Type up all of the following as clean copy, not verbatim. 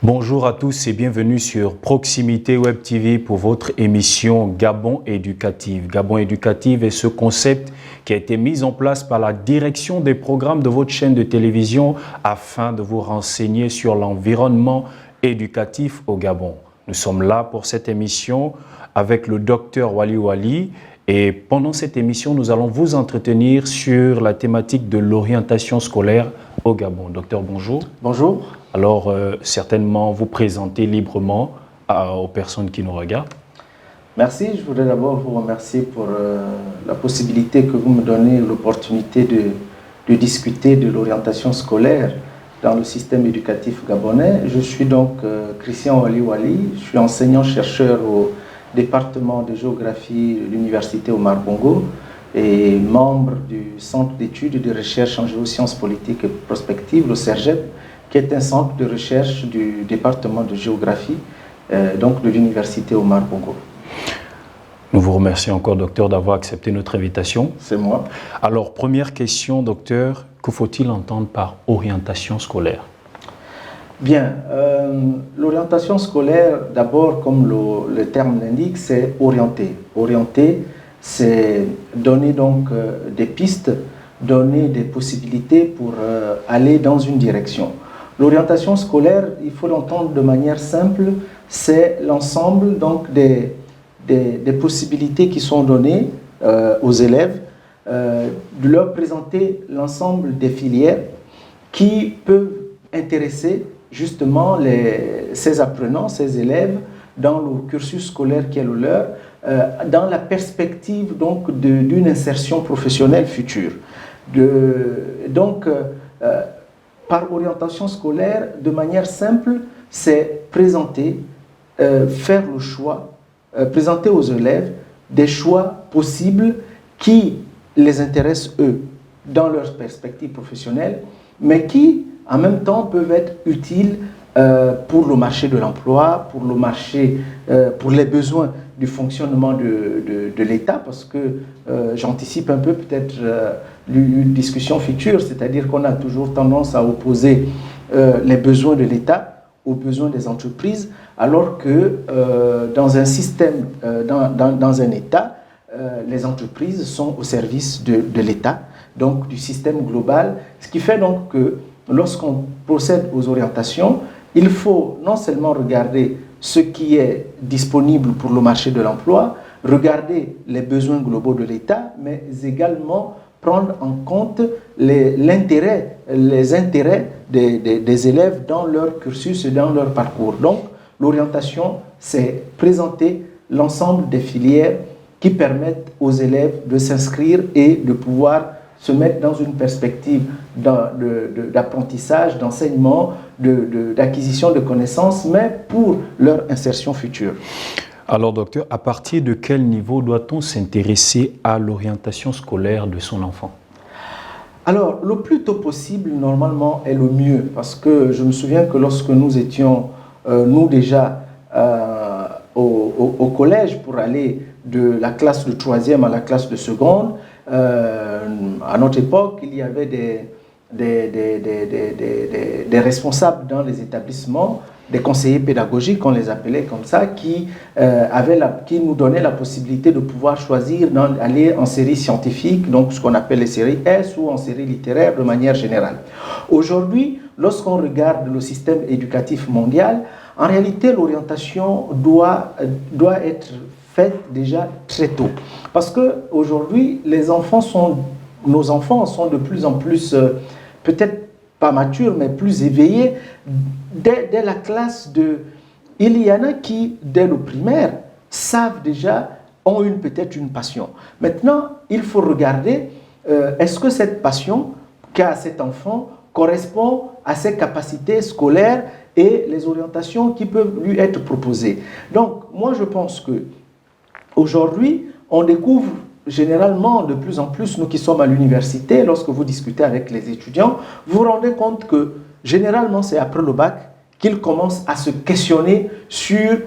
Bonjour à tous et bienvenue sur Proximité Web TV pour votre émission Gabon Éducative. Gabon Éducative est ce concept qui a été mis en place par la direction des programmes de votre chaîne de télévision afin de vous renseigner sur l'environnement éducatif au Gabon. Nous sommes là pour cette émission avec le docteur Wali Wali et pendant cette émission, nous allons vous entretenir sur la thématique de l'orientation scolaire au Gabon. Docteur, bonjour. Bonjour. Alors, certainement, vous présenter librement aux personnes qui nous regardent. Merci. Je voudrais d'abord vous remercier pour la possibilité que vous me donnez, l'opportunité de discuter de l'orientation scolaire dans le système éducatif gabonais. Je suis donc Christian Wali Wali. Je suis enseignant-chercheur au département de géographie de l'université Omar Bongo et membre du Centre d'études et de recherche en géosciences politiques et prospectives, le CERGEP, qui est un centre de recherche du département de géographie, donc de l'université Omar Bongo. Nous vous remercions encore, docteur, d'avoir accepté notre invitation. C'est moi. Alors, première question, docteur, que faut-il entendre par orientation scolaire? Bien, l'orientation scolaire, d'abord, comme le terme l'indique, c'est orienter. Orienter, c'est donner donc des pistes, donner des possibilités pour aller dans une direction. L'orientation scolaire, il faut l'entendre de manière simple, c'est l'ensemble donc des possibilités qui sont données aux élèves, de leur présenter l'ensemble des filières qui peuvent intéresser justement ces apprenants, ces élèves dans le cursus scolaire qui est le leur, dans la perspective donc d'une insertion professionnelle future. Par orientation scolaire, de manière simple, c'est présenter, faire le choix, présenter aux élèves des choix possibles qui les intéressent eux dans leur perspective professionnelle, mais qui en même temps peuvent être utiles pour le marché de l'emploi, pour le marché, pour les besoins du fonctionnement de l'État, parce que j'anticipe un peu peut-être une discussion future, c'est-à-dire qu'on a toujours tendance à opposer les besoins de l'État aux besoins des entreprises, alors que dans un système, dans un État, les entreprises sont au service de l'État, donc du système global, ce qui fait donc que lorsqu'on procède aux orientations, il faut non seulement regarder ce qui est disponible pour le marché de l'emploi, regarder les besoins globaux de l'État, mais également prendre en compte les intérêts des élèves dans leur cursus et dans leur parcours. Donc, l'orientation, c'est présenter l'ensemble des filières qui permettent aux élèves de s'inscrire et de pouvoir se mettre dans une perspective d'apprentissage, d'enseignement, d'acquisition de connaissances, mais pour leur insertion future. Alors, docteur, à partir de quel niveau doit-on s'intéresser à l'orientation scolaire de son enfant? Alors, le plus tôt possible, normalement, est le mieux, parce que je me souviens que lorsque nous étions, nous déjà, au collège, pour aller de la classe de 3e à la classe de seconde, à notre époque, il y avait des responsables dans les établissements, des conseillers pédagogiques, on les appelait comme ça, qui nous donnaient la possibilité de pouvoir choisir d'aller en série scientifique, donc ce qu'on appelle les séries S, ou en série littéraire de manière générale. Aujourd'hui, lorsqu'on regarde le système éducatif mondial, en réalité, l'orientation doit être faite déjà très tôt. Parce qu'aujourd'hui, nos enfants sont de plus en plus, peut-être pas matures, mais plus éveillés. Dès la classe il y en a qui, dès le primaire, savent déjà, ont peut-être une passion. Maintenant, il faut regarder, est-ce que cette passion qu'a cet enfant correspond à ses capacités scolaires et les orientations qui peuvent lui être proposées. Donc, moi, je pense que aujourd'hui, on découvre généralement de plus en plus, nous qui sommes à l'université, lorsque vous discutez avec les étudiants, vous vous rendez compte que généralement, c'est après le bac qu'ils commencent à se questionner sur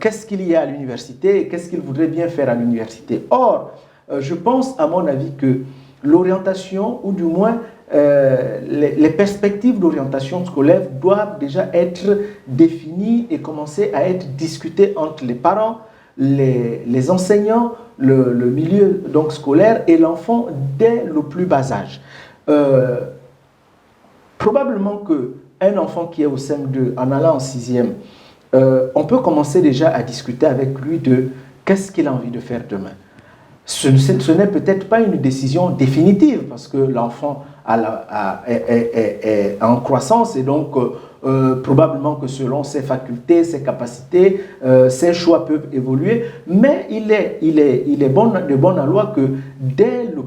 qu'est-ce qu'il y a à l'université et qu'est-ce qu'ils voudraient bien faire à l'université. Or, je pense, à mon avis, que l'orientation, ou du moins les perspectives d'orientation scolaire doivent déjà être définies et commencer à être discutées entre les parents, les enseignants, le milieu donc scolaire et l'enfant dès le plus bas âge. Probablement qu'un enfant qui est au CM2 en allant en 6e, on peut commencer déjà à discuter avec lui de qu'est-ce qu'il a envie de faire demain. Ce n'est peut-être pas une décision définitive parce que l'enfant est en croissance et donc probablement que selon ses facultés, ses capacités, ses choix peuvent évoluer, mais il est de bonne loi que dès le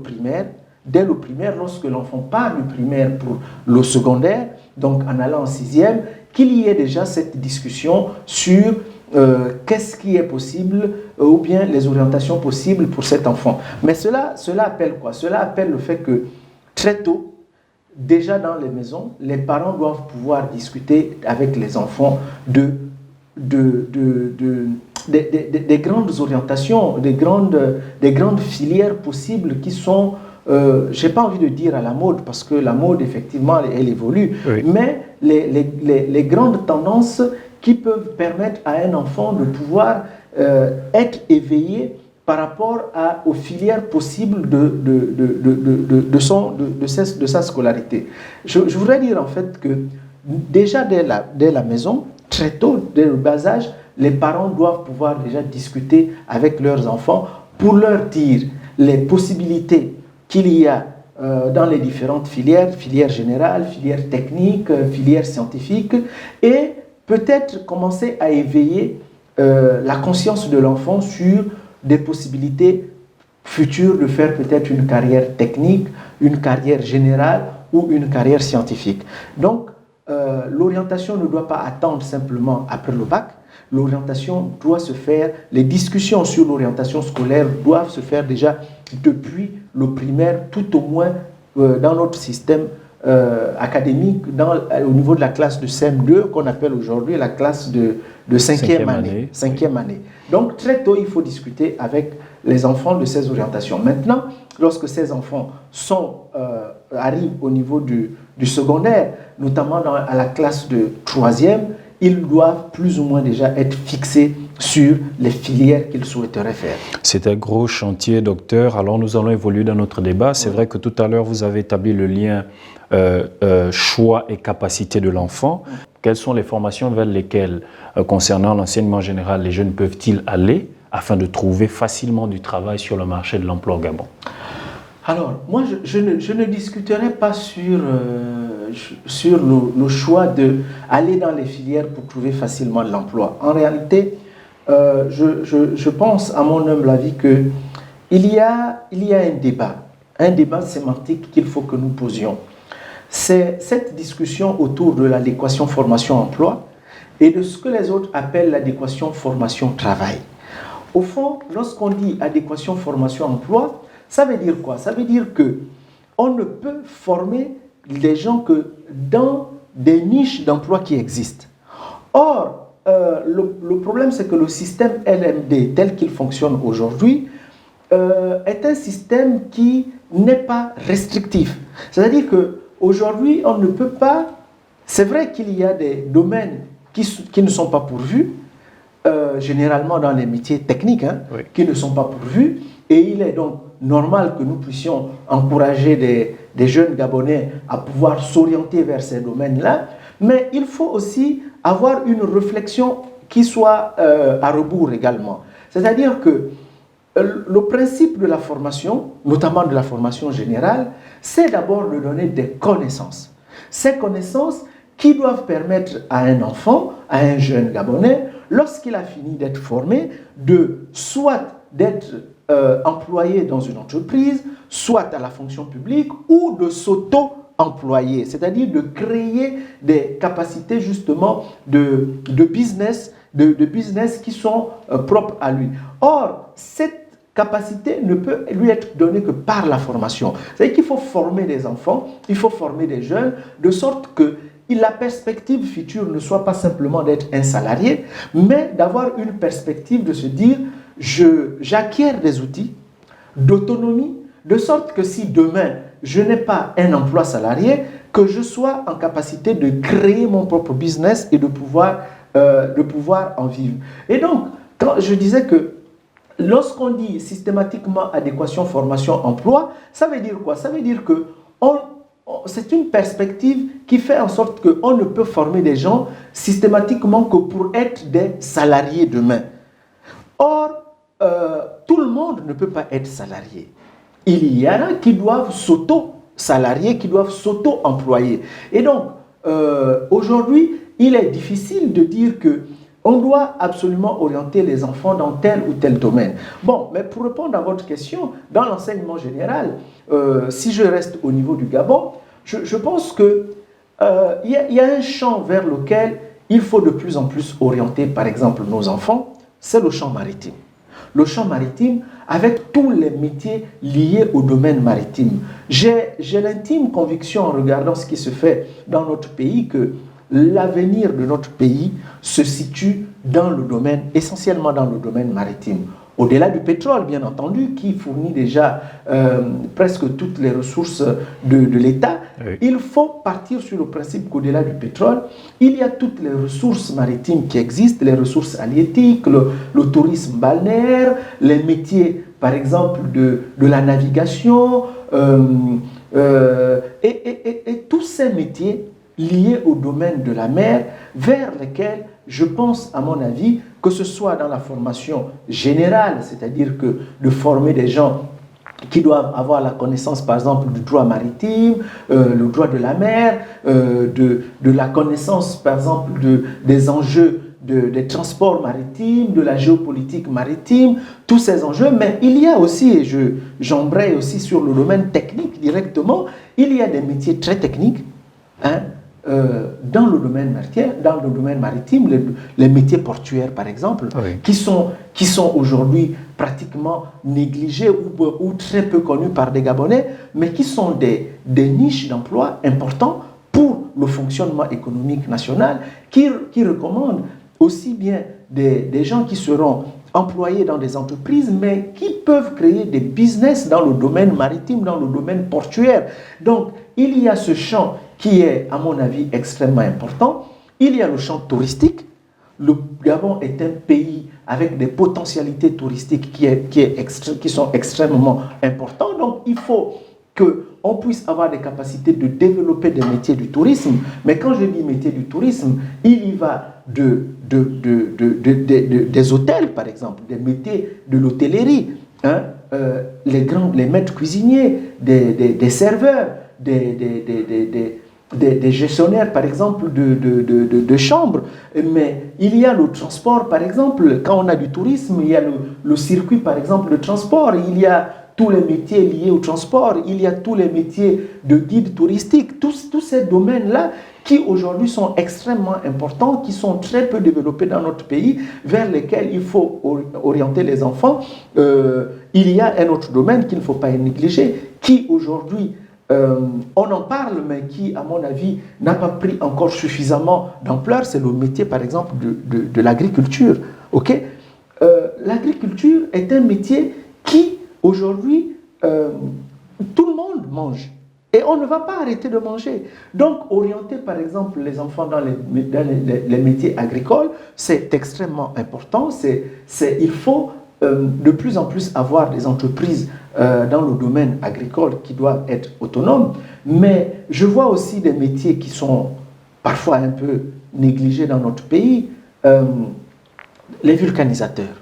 primaire, lorsque l'enfant part du primaire pour le secondaire, donc en allant en 6e, qu'il y ait déjà cette discussion sur qu'est-ce qui est possible ou bien les orientations possibles pour cet enfant. Mais cela appelle quoi? Cela appelle le fait que très tôt, déjà dans les maisons, les parents doivent pouvoir discuter avec les enfants des grandes orientations, des grandes filières possibles qui sont, je n'ai pas envie de dire à la mode, parce que la mode, effectivement, elle évolue, oui. Mais les grandes tendances qui peuvent permettre à un enfant de pouvoir être éveillé par rapport aux filières possibles de sa scolarité. Je voudrais dire en fait que déjà dès la maison, très tôt, dès le bas âge, les parents doivent pouvoir déjà discuter avec leurs enfants pour leur dire les possibilités qu'il y a dans les différentes filières générales, filières techniques, filières scientifiques, et peut-être commencer à éveiller la conscience de l'enfant sur des possibilités futures de faire peut-être une carrière technique, une carrière générale ou une carrière scientifique. Donc, l'orientation ne doit pas attendre simplement après le bac. L'orientation doit se faire, les discussions sur l'orientation scolaire doivent se faire déjà depuis le primaire, tout au moins dans notre système académique, au niveau de la classe de CM2, qu'on appelle aujourd'hui la classe de 5e année. 5e année. Donc, très tôt, il faut discuter avec les enfants de ces orientations. Maintenant, lorsque ces enfants arrivent au niveau du secondaire, notamment à la classe de 3e, ils doivent plus ou moins déjà être fixés sur les filières qu'ils souhaiteraient faire. C'est un gros chantier, docteur. Alors, nous allons évoluer dans notre débat. C'est vrai que tout à l'heure, vous avez établi le lien choix et capacité de l'enfant. Quelles sont les formations vers lesquelles, concernant l'enseignement général, les jeunes peuvent-ils aller afin de trouver facilement du travail sur le marché de l'emploi au Gabon? Alors, moi, je ne discuterai pas sur le choix d'aller dans les filières pour trouver facilement de l'emploi. En réalité, je pense, à mon humble avis, qu'il y a un débat sémantique qu'il faut que nous posions. C'est cette discussion autour de l'adéquation formation-emploi et de ce que les autres appellent l'adéquation formation-travail. Au fond, lorsqu'on dit adéquation formation-emploi, ça veut dire quoi? Ça veut dire qu'on ne peut former les gens que dans des niches d'emploi qui existent. Or, le problème, c'est que le système LMD, tel qu'il fonctionne aujourd'hui, est un système qui n'est pas restrictif. C'est-à-dire qu'aujourd'hui, on ne peut pas... C'est vrai qu'il y a des domaines qui ne sont pas pourvus, généralement dans les métiers techniques, oui, qui ne sont pas pourvus, et il est donc normal que nous puissions encourager des jeunes Gabonais à pouvoir s'orienter vers ces domaines-là, mais il faut aussi avoir une réflexion qui soit à rebours également. C'est-à-dire que le principe de la formation, notamment de la formation générale, c'est d'abord de donner des connaissances. Ces connaissances qui doivent permettre à un enfant, à un jeune Gabonais, lorsqu'il a fini d'être formé, soit d'être employé dans une entreprise, soit à la fonction publique, ou de s'auto-employer, c'est-à-dire de créer des capacités justement de business qui sont propres à lui. Or, cette capacité ne peut lui être donnée que par la formation. C'est-à-dire qu'il faut former des enfants, il faut former des jeunes, de sorte que la perspective future ne soit pas simplement d'être un salarié, mais d'avoir une perspective de se dire j'acquiers des outils d'autonomie, de sorte que si demain je n'ai pas un emploi salarié, que je sois en capacité de créer mon propre business et de pouvoir en vivre. Et donc, quand je disais que lorsqu'on dit systématiquement adéquation, formation, emploi, ça veut dire quoi? Ça veut dire que c'est une perspective qui fait en sorte qu'on ne peut former des gens systématiquement que pour être des salariés demain. Or, tout le monde ne peut pas être salarié. Il y en a qui doivent s'auto-salarier, qui doivent s'auto-employer. Et donc, aujourd'hui, il est difficile de dire que on doit absolument orienter les enfants dans tel ou tel domaine. Bon, mais pour répondre à votre question, dans l'enseignement général, si je reste au niveau du Gabon, je pense qu'il y a un champ vers lequel il faut de plus en plus orienter, par exemple, nos enfants, c'est le champ maritime. Le champ maritime avec tous les métiers liés au domaine maritime. J'ai l'intime conviction en regardant ce qui se fait dans notre pays que l'avenir de notre pays se situe dans le domaine, essentiellement dans le domaine maritime. Au-delà du pétrole, bien entendu, qui fournit déjà presque toutes les ressources de l'État, oui. Il faut partir sur le principe qu'au-delà du pétrole, il y a toutes les ressources maritimes qui existent, les ressources halieutiques, le tourisme balnéaire, les métiers, par exemple, de la navigation, et tous ces métiers liés au domaine de la mer, vers lesquels je pense, à mon avis, que ce soit dans la formation générale, c'est-à-dire que de former des gens qui doivent avoir la connaissance, par exemple, du droit maritime, le droit de la mer, de la connaissance, par exemple, des enjeux des transports maritimes, de la géopolitique maritime, tous ces enjeux. Mais il y a aussi, et j'embraye aussi sur le domaine technique directement, il y a des métiers très techniques, hein, dans le domaine maritime, les métiers portuaires par exemple, oui. qui sont aujourd'hui pratiquement négligés ou très peu connus par des Gabonais, mais qui sont des niches d'emploi importants pour le fonctionnement économique national, qui recommandent aussi bien des gens qui seront employés dans des entreprises, mais qui peuvent créer des business dans le domaine maritime, dans le domaine portuaire. Donc, il y a ce champ qui est, à mon avis, extrêmement important. Il y a le champ touristique. Le Gabon est un pays avec des potentialités touristiques qui sont extrêmement importantes. Donc, il faut qu'on puisse avoir des capacités de développer des métiers du tourisme. Mais quand je dis métiers du tourisme, il y va des hôtels, par exemple, des métiers de l'hôtellerie, hein, les maîtres cuisiniers, des serveurs, des gestionnaires, par exemple, de chambres. Mais il y a le transport, par exemple, quand on a du tourisme, il y a le circuit, par exemple, de transport, il y a tous les métiers liés au transport, il y a tous les métiers de guide touristique, tous ces domaines-là qui aujourd'hui sont extrêmement importants, qui sont très peu développés dans notre pays, vers lesquels il faut orienter les enfants. Il y a un autre domaine qu'il ne faut pas négliger, qui aujourd'hui, on en parle, mais qui, à mon avis, n'a pas pris encore suffisamment d'ampleur, c'est le métier, par exemple, de l'agriculture. Okay? L'agriculture est un métier qui, aujourd'hui, tout le monde mange. Et on ne va pas arrêter de manger. Donc, orienter, par exemple, les enfants dans les métiers agricoles, c'est extrêmement important. Il faut de plus en plus avoir des entreprises dans le domaine agricole qui doivent être autonomes. Mais je vois aussi des métiers qui sont parfois un peu négligés dans notre pays. Les vulcanisateurs.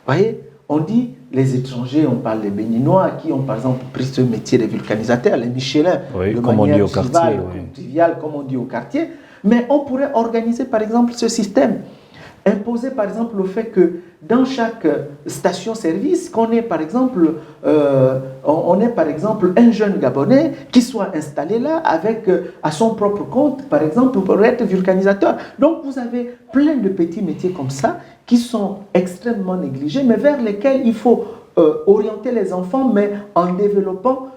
Vous voyez ? On dit les étrangers, on parle des Béninois qui ont par exemple pris ce métier de vulcanisateur, les Michelin, oui, de comme manière on dit au quartier, triviale, comme on dit au quartier. Mais on pourrait organiser par exemple ce système. Imposer par exemple le fait que dans chaque station-service, qu'on ait par exemple, un jeune Gabonais qui soit installé là avec à son propre compte, par exemple, pour être vulcanisateur. Donc vous avez plein de petits métiers comme ça qui sont extrêmement négligés, mais vers lesquels il faut orienter les enfants, mais en développant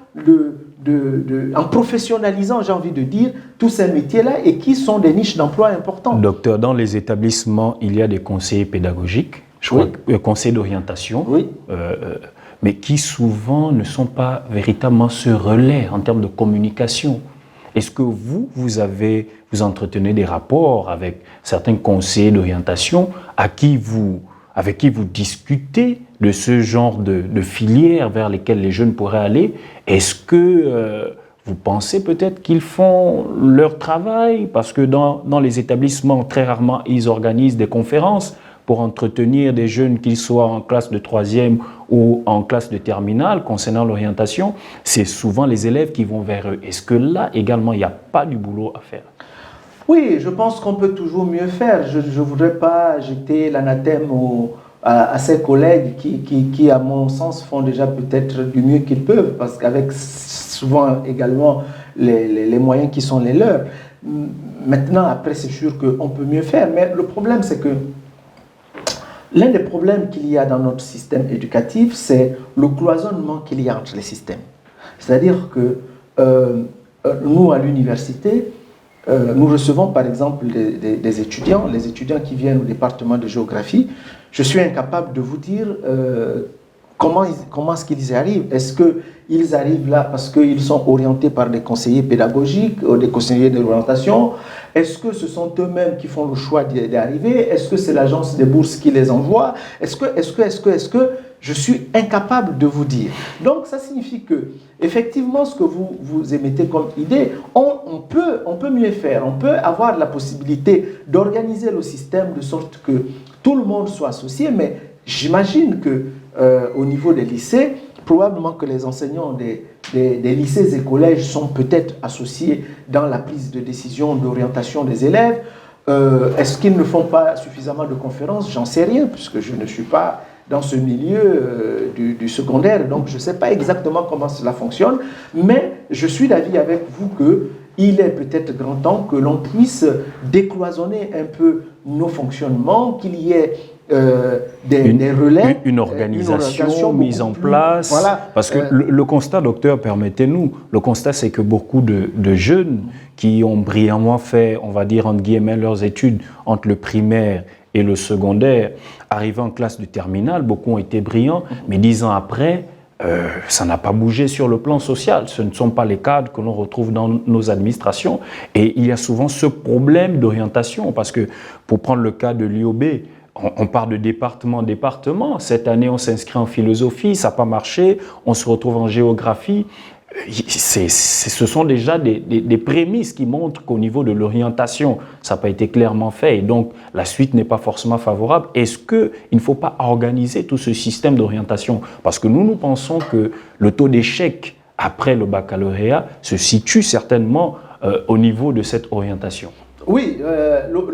en professionnalisant, j'ai envie de dire, tous ces métiers-là et qui sont des niches d'emploi importantes. Docteur, dans les établissements, il y a des conseillers pédagogiques, je crois, conseillers d'orientation. Oui. mais qui souvent ne sont pas véritablement ce relais en termes de communication. Est-ce que vous entretenez des rapports avec certains conseillers d'orientation avec qui vous discutez de ce genre de filières vers lesquelles les jeunes pourraient aller? Est-ce que vous pensez peut-être qu'ils font leur travail? Parce que dans les établissements, très rarement, ils organisent des conférences pour entretenir des jeunes, qu'ils soient en classe de 3e ou en classe de terminale, concernant l'orientation. C'est souvent les élèves qui vont vers eux. Est-ce que là, également, il n'y a pas du boulot à faire? Oui, je pense qu'on peut toujours mieux faire. Je ne voudrais pas jeter l'anathème à ces collègues qui, à mon sens, font déjà peut-être du mieux qu'ils peuvent, parce qu'avec souvent également les moyens qui sont les leurs. Maintenant, après, c'est sûr qu'on peut mieux faire. Mais le problème, c'est que l'un des problèmes qu'il y a dans notre système éducatif, c'est le cloisonnement qu'il y a entre les systèmes. C'est-à-dire que nous, à l'université, nous recevons par exemple des étudiants, les étudiants qui viennent au département de géographie. Je suis incapable de vous dire comment est-ce qu'ils y arrivent. Est-ce qu'ils arrivent là parce qu'ils sont orientés par des conseillers pédagogiques ou des conseillers d'orientation? Est-ce que ce sont eux-mêmes qui font le choix d'y arriver? Est-ce que c'est l'agence des bourses qui les envoie? Est-ce que je suis incapable de vous dire. Donc ça signifie que, effectivement, ce que vous émettez comme idée, on peut mieux faire. On peut avoir la possibilité d'organiser le système de sorte que tout le monde soit associé, mais j'imagine que au niveau des lycées, probablement que les enseignants des lycées et collèges sont peut-être associés dans la prise de décision d'orientation des élèves. Est-ce qu'ils ne font pas suffisamment de conférences? J'en sais rien, puisque je ne suis pas dans ce milieu du secondaire, donc je ne sais pas exactement comment cela fonctionne, mais je suis d'avis avec vous qu'il est peut-être grand temps que l'on puisse décloisonner un peu nos fonctionnements, qu'il y ait des relais, une organisation mise en place. Voilà, parce que le constat, docteur, permettez-nous, le constat c'est que beaucoup de jeunes qui ont brillamment fait, on va dire entre guillemets, leurs études entre le primaire et le secondaire, arrivés en classe de terminale, beaucoup ont été brillants, mais 10 ans après, ça n'a pas bougé sur le plan social. Ce ne sont pas les cadres que l'on retrouve dans nos administrations. Et il y a souvent ce problème d'orientation, parce que, pour prendre le cas de l'IOB, on part de département en département. Cette année, on s'inscrit en philosophie, ça n'a pas marché, on se retrouve en géographie. Ce sont déjà des prémices qui montrent qu'au niveau de l'orientation, ça n'a pas été clairement fait et donc la suite n'est pas forcément favorable. Est-ce qu'il ne faut pas organiser tout ce système d'orientation? Parce que nous pensons que le taux d'échec après le baccalauréat se situe certainement au niveau de cette orientation. Oui,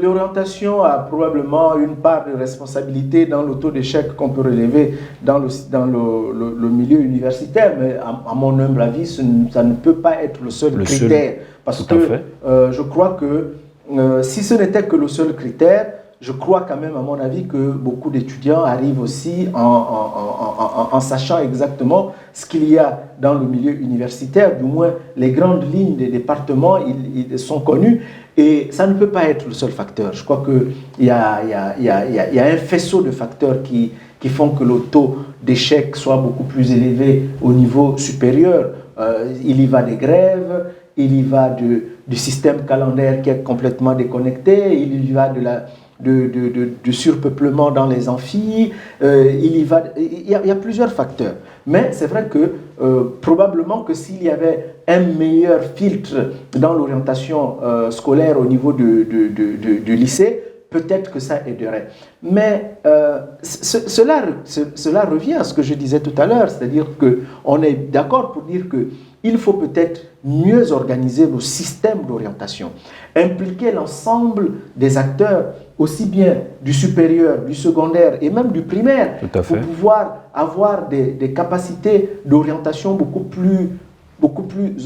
l'orientation a probablement une part de responsabilité dans le taux d'échec qu'on peut relever dans le milieu universitaire, mais à mon humble avis, ça ne peut pas être le seul critère. Parce que je crois que si ce n'était que le seul critère, je crois quand même, à mon avis, que beaucoup d'étudiants arrivent aussi en sachant exactement ce qu'il y a dans le milieu universitaire. Du moins, les grandes lignes des départements, ils sont connus. Et ça ne peut pas être le seul facteur. Je crois qu'il y a un faisceau de facteurs qui font que le taux d'échec soit beaucoup plus élevé au niveau supérieur. Il y va des grèves, il y va du système calendaire qui est complètement déconnecté, il y va du surpeuplement dans les amphis, il y a plusieurs facteurs. Mais c'est vrai que probablement que s'il y avait un meilleur filtre dans l'orientation scolaire au niveau du lycée, peut-être que ça aiderait. Mais cela revient à ce que je disais tout à l'heure, c'est-à-dire qu'on est d'accord pour dire qu'il faut peut-être mieux organiser le système d'orientation, impliquer l'ensemble des acteurs, aussi bien du supérieur, du secondaire et même du primaire, pour pouvoir avoir des capacités d'orientation beaucoup plus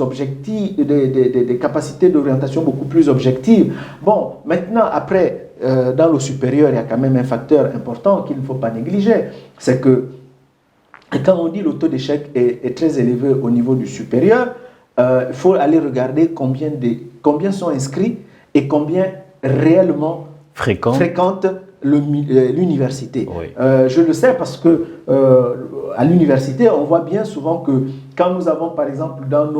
objectives, des capacités d'orientation beaucoup plus objectives. Bon, maintenant, après, dans le supérieur, il y a quand même un facteur important qu'il ne faut pas négliger, c'est que quand on dit le taux d'échec est très élevé au niveau du supérieur, il faut aller regarder combien sont inscrits et combien réellement fréquentent l'université. Oui. Je le sais parce que à l'université, on voit bien souvent que quand nous avons, par exemple, dans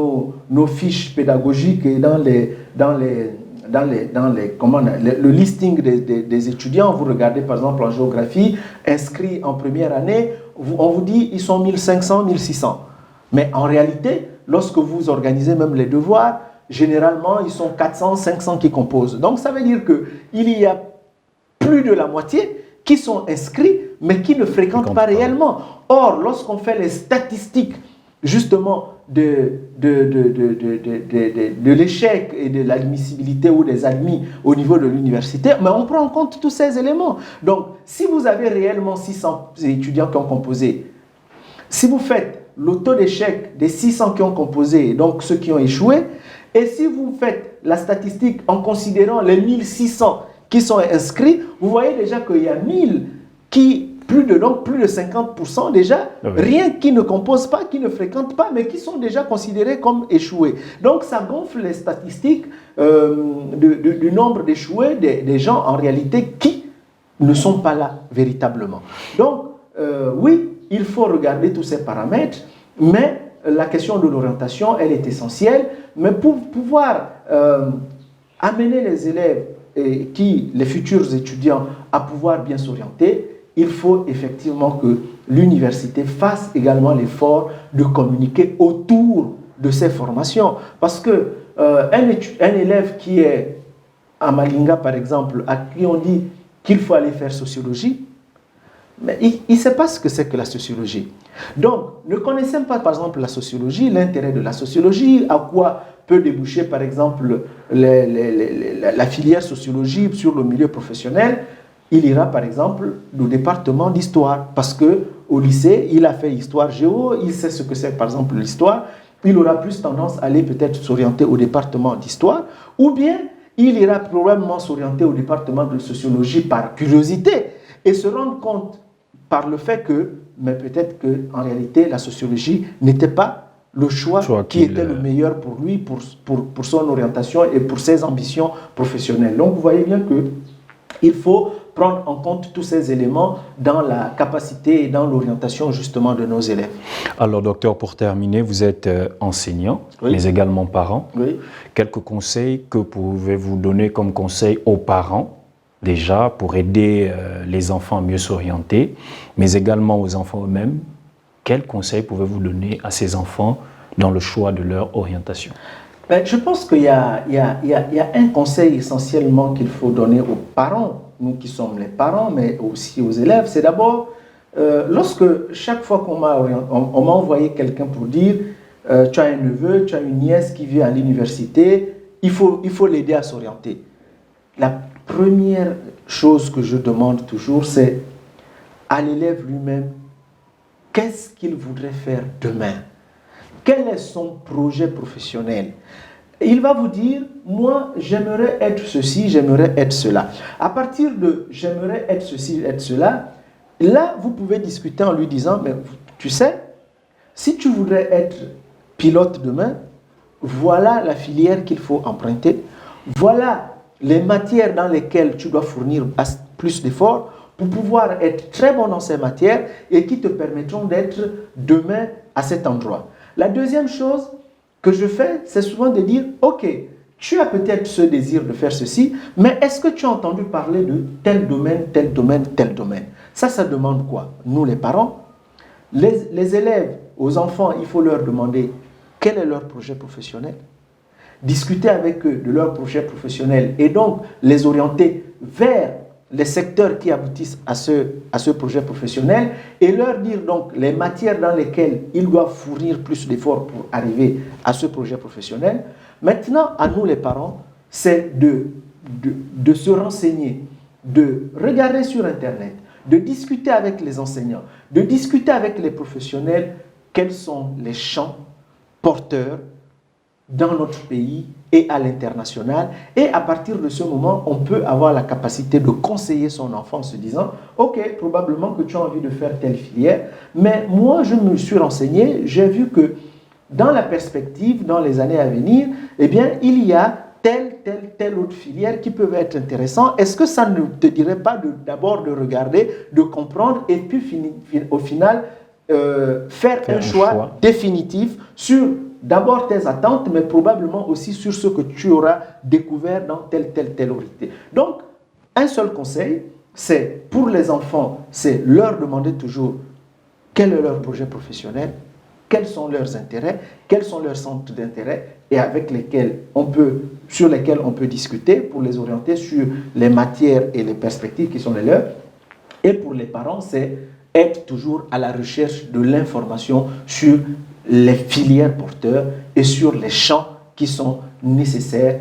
nos fiches pédagogiques et dans le listing des étudiants, vous regardez par exemple en géographie, inscrits en première année, on vous dit ils sont 1500, 1600. Mais en réalité, lorsque vous organisez même les devoirs, généralement, ils sont 400, 500 qui composent. Donc, ça veut dire qu'il y a plus de la moitié qui sont inscrits, mais qui ne fréquentent pas réellement. Or, lorsqu'on fait les statistiques, justement, de l'échec et de l'admissibilité ou des admis au niveau de l'université, mais on prend en compte tous ces éléments. Donc, si vous avez réellement 600 étudiants qui ont composé, si vous faites le taux d'échec des 600 qui ont composé, donc ceux qui ont échoué, et si vous faites la statistique en considérant les 1600 qui sont inscrits, vous voyez déjà qu'il y a 1000 qui, plus de 50% déjà, rien qui ne composent pas, qui ne fréquentent pas, mais qui sont déjà considérés comme échoués. Donc ça gonfle les statistiques du nombre d'échoués des gens en réalité qui ne sont pas là véritablement. Donc oui, il faut regarder tous ces paramètres, mais la question de l'orientation, elle est essentielle. Mais pour pouvoir amener les élèves et les futurs étudiants à pouvoir bien s'orienter, il faut effectivement que l'université fasse également l'effort de communiquer autour de ces formations. Parce que un élève qui est à Malinga, par exemple, à qui on dit qu'il faut aller faire sociologie, mais il ne sait pas ce que c'est que la sociologie. Donc, ne connaissant pas, par exemple, la sociologie, l'intérêt de la sociologie, à quoi peut déboucher, par exemple, la filière sociologie sur le milieu professionnel, il ira, par exemple, au département d'histoire. Parce qu'au lycée, il a fait histoire géo, il sait ce que c'est, par exemple, l'histoire. Il aura plus tendance à aller peut-être s'orienter au département d'histoire. Ou bien, il ira probablement s'orienter au département de sociologie par curiosité et se rendre compte par le fait que, mais peut-être qu'en réalité, la sociologie n'était pas le choix qui était le meilleur pour lui, pour son orientation et pour ses ambitions professionnelles. Donc, vous voyez bien qu'il faut prendre en compte tous ces éléments dans la capacité et dans l'orientation justement de nos élèves. Alors, docteur, pour terminer, vous êtes enseignant, mais également parent. Oui. Quelques conseils que pouvez-vous donner comme conseil aux parents déjà pour aider les enfants à mieux s'orienter, mais également aux enfants eux-mêmes? Quels conseils pouvez-vous donner à ces enfants dans le choix de leur orientation? Je pense qu'il y a un conseil essentiellement qu'il faut donner aux parents, nous qui sommes les parents, mais aussi aux élèves. C'est d'abord, chaque fois qu'on m'a envoyé quelqu'un pour dire tu as un neveu, tu as une nièce qui vit à l'université, il faut l'aider à s'orienter. La première chose que je demande toujours, c'est à l'élève lui-même, qu'est-ce qu'il voudrait faire demain? Quel est son projet professionnel? Il va vous dire, moi, j'aimerais être ceci, j'aimerais être cela. À partir de j'aimerais être ceci, être cela, là, vous pouvez discuter en lui disant, mais tu sais, si tu voudrais être pilote demain, voilà la filière qu'il faut emprunter, voilà les matières dans lesquelles tu dois fournir plus d'efforts pour pouvoir être très bon dans ces matières et qui te permettront d'être demain à cet endroit. La deuxième chose que je fais, c'est souvent de dire, ok, tu as peut-être ce désir de faire ceci, mais est-ce que tu as entendu parler de tel domaine, tel domaine, tel domaine? Ça demande quoi? Nous les parents, les élèves, aux enfants, il faut leur demander quel est leur projet professionnel, discuter avec eux de leur projet professionnel et donc les orienter vers les secteurs qui aboutissent à ce projet professionnel et leur dire donc les matières dans lesquelles ils doivent fournir plus d'efforts pour arriver à ce projet professionnel. Maintenant, à nous les parents, c'est de se renseigner, de regarder sur Internet, de discuter avec les enseignants, de discuter avec les professionnels quels sont les champs porteurs dans notre pays et à l'international. Et à partir de ce moment, on peut avoir la capacité de conseiller son enfant en se disant « Ok, probablement que tu as envie de faire telle filière, mais moi, je me suis renseigné, j'ai vu que dans la perspective, dans les années à venir, eh bien, il y a telle autre filière qui peuvent être intéressantes. Est-ce que ça ne te dirait pas d'abord de regarder, de comprendre et puis au final faire un choix définitif sur d'abord tes attentes, mais probablement aussi sur ce que tu auras découvert dans telle orité. Donc, un seul conseil, c'est pour les enfants, c'est leur demander toujours quel est leur projet professionnel, quels sont leurs intérêts, quels sont leurs centres d'intérêt et sur lesquels on peut discuter pour les orienter sur les matières et les perspectives qui sont les leurs. Et pour les parents, c'est être toujours à la recherche de l'information sur les filières porteurs et sur les champs qui sont nécessaires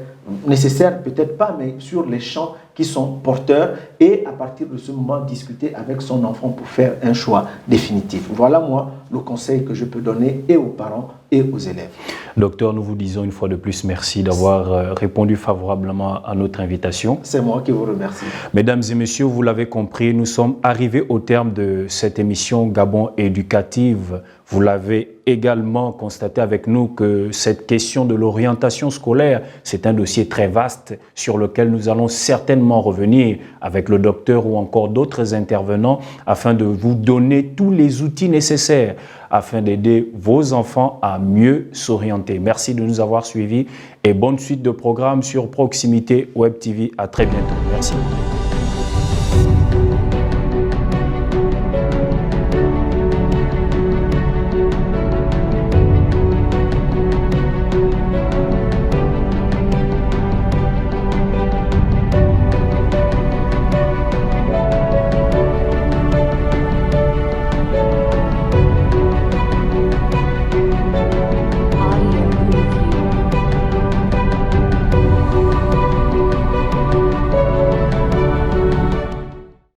peut-être pas, mais sur les champs qui sont porteurs et à partir de ce moment discuter avec son enfant pour faire un choix définitif. Voilà moi le conseil que je peux donner et aux parents et aux élèves. Docteur, nous vous disons une fois de plus merci d'avoir répondu favorablement à notre invitation. C'est moi qui vous remercie. Mesdames et messieurs, vous l'avez compris, nous sommes arrivés au terme de cette émission Gabon Éducative. Vous l'avez également constaté avec nous que cette question de l'orientation scolaire, c'est un dossier très vaste sur lequel nous allons certainement revenir avec le docteur ou encore d'autres intervenants afin de vous donner tous les outils nécessaires afin d'aider vos enfants à mieux s'orienter. Merci de nous avoir suivis et bonne suite de programme sur Proximité Web TV. À très bientôt. Merci.